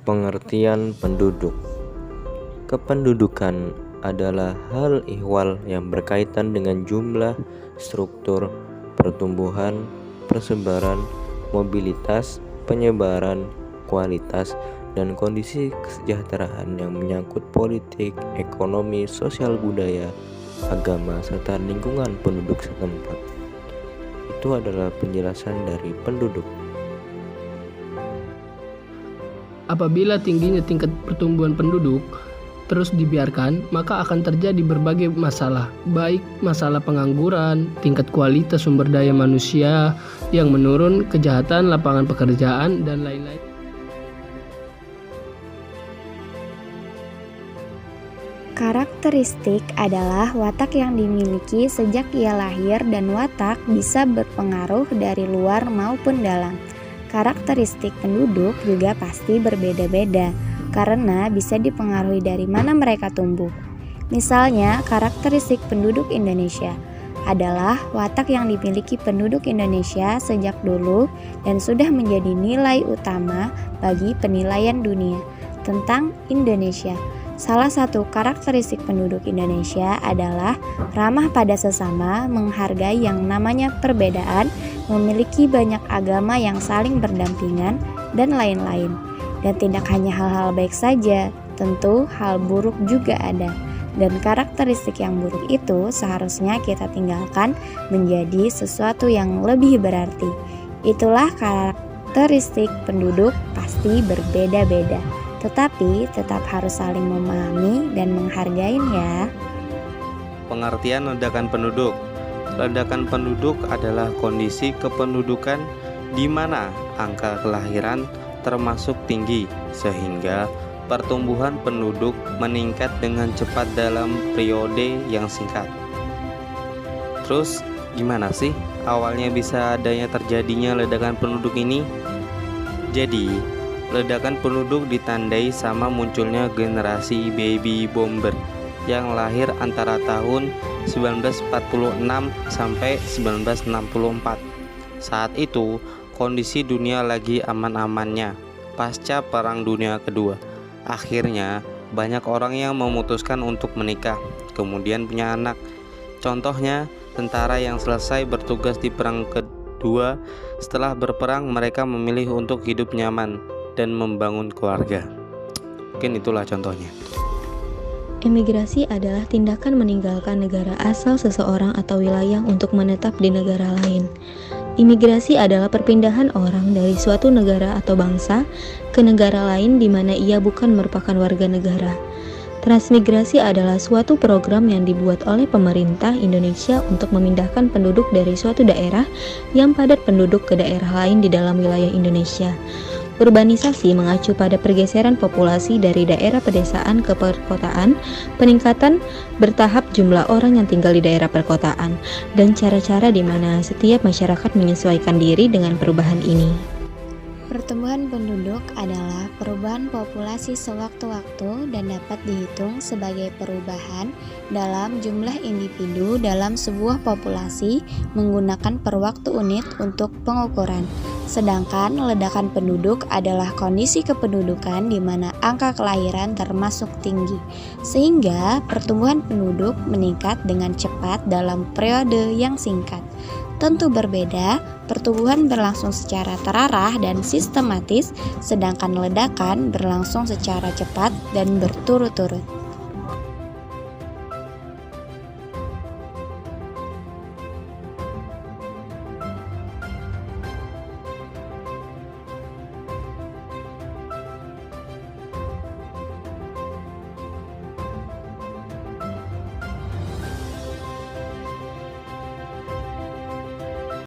Pengertian penduduk. Kependudukan adalah hal ihwal yang berkaitan dengan jumlah, struktur, pertumbuhan, persebaran, mobilitas, penyebaran, kualitas, dan kondisi kesejahteraan yang menyangkut politik, ekonomi, sosial budaya, agama, serta lingkungan penduduk setempat. Itu adalah penjelasan dari penduduk. Apabila tingginya tingkat pertumbuhan penduduk terus dibiarkan, maka akan terjadi berbagai masalah, baik masalah pengangguran, tingkat kualitas sumber daya manusia yang menurun, kejahatan, lapangan pekerjaan, dan lain-lain. Karakteristik adalah watak yang dimiliki sejak ia lahir, dan watak bisa berpengaruh dari luar maupun dalam. Karakteristik penduduk juga pasti berbeda-beda karena bisa dipengaruhi dari mana mereka tumbuh. Misalnya, karakteristik penduduk Indonesia adalah watak yang dimiliki penduduk Indonesia sejak dulu dan sudah menjadi nilai utama bagi penilaian dunia tentang Indonesia. Salah satu karakteristik penduduk Indonesia adalah ramah pada sesama, menghargai yang namanya perbedaan, memiliki banyak agama yang saling berdampingan, dan lain-lain. Dan tidak hanya hal-hal baik saja, tentu hal buruk juga ada. Dan karakteristik yang buruk itu seharusnya kita tinggalkan menjadi sesuatu yang lebih berarti. Itulah karakteristik penduduk, pasti berbeda-beda. Tetapi tetap harus saling memahami dan menghargai ya. Pengertian ledakan penduduk. Ledakan penduduk adalah kondisi kependudukan di mana angka kelahiran termasuk tinggi sehingga pertumbuhan penduduk meningkat dengan cepat dalam periode yang singkat. Terus gimana sih awalnya bisa adanya terjadinya ledakan penduduk ini? Jadi ledakan penduduk ditandai sama munculnya generasi baby bomber yang lahir antara tahun 1946 sampai 1964. Saat itu, kondisi dunia lagi aman-amannya pasca Perang Dunia Kedua. Akhirnya, banyak orang yang memutuskan untuk menikah, kemudian punya anak. Contohnya, tentara yang selesai bertugas di Perang Kedua, setelah berperang mereka memilih untuk hidup nyaman dan membangun keluarga. Mungkin itulah contohnya. Emigrasi adalah tindakan meninggalkan negara asal seseorang atau wilayah untuk menetap di negara lain. Imigrasi adalah perpindahan orang dari suatu negara atau bangsa ke negara lain di mana ia bukan merupakan warga negara. Transmigrasi adalah suatu program yang dibuat oleh pemerintah Indonesia untuk memindahkan penduduk dari suatu daerah yang padat penduduk ke daerah lain di dalam wilayah Indonesia. Urbanisasi mengacu pada pergeseran populasi dari daerah pedesaan ke perkotaan, peningkatan bertahap jumlah orang yang tinggal di daerah perkotaan, dan cara-cara di mana setiap masyarakat menyesuaikan diri dengan perubahan ini. Pertumbuhan penduduk adalah perubahan populasi sewaktu-waktu dan dapat dihitung sebagai perubahan dalam jumlah individu dalam sebuah populasi menggunakan per waktu unit untuk pengukuran. Sedangkan ledakan penduduk adalah kondisi kependudukan di mana angka kelahiran termasuk tinggi, sehingga pertumbuhan penduduk meningkat dengan cepat dalam periode yang singkat. Tentu berbeda, pertumbuhan berlangsung secara terarah dan sistematis, sedangkan ledakan berlangsung secara cepat dan berturut-turut.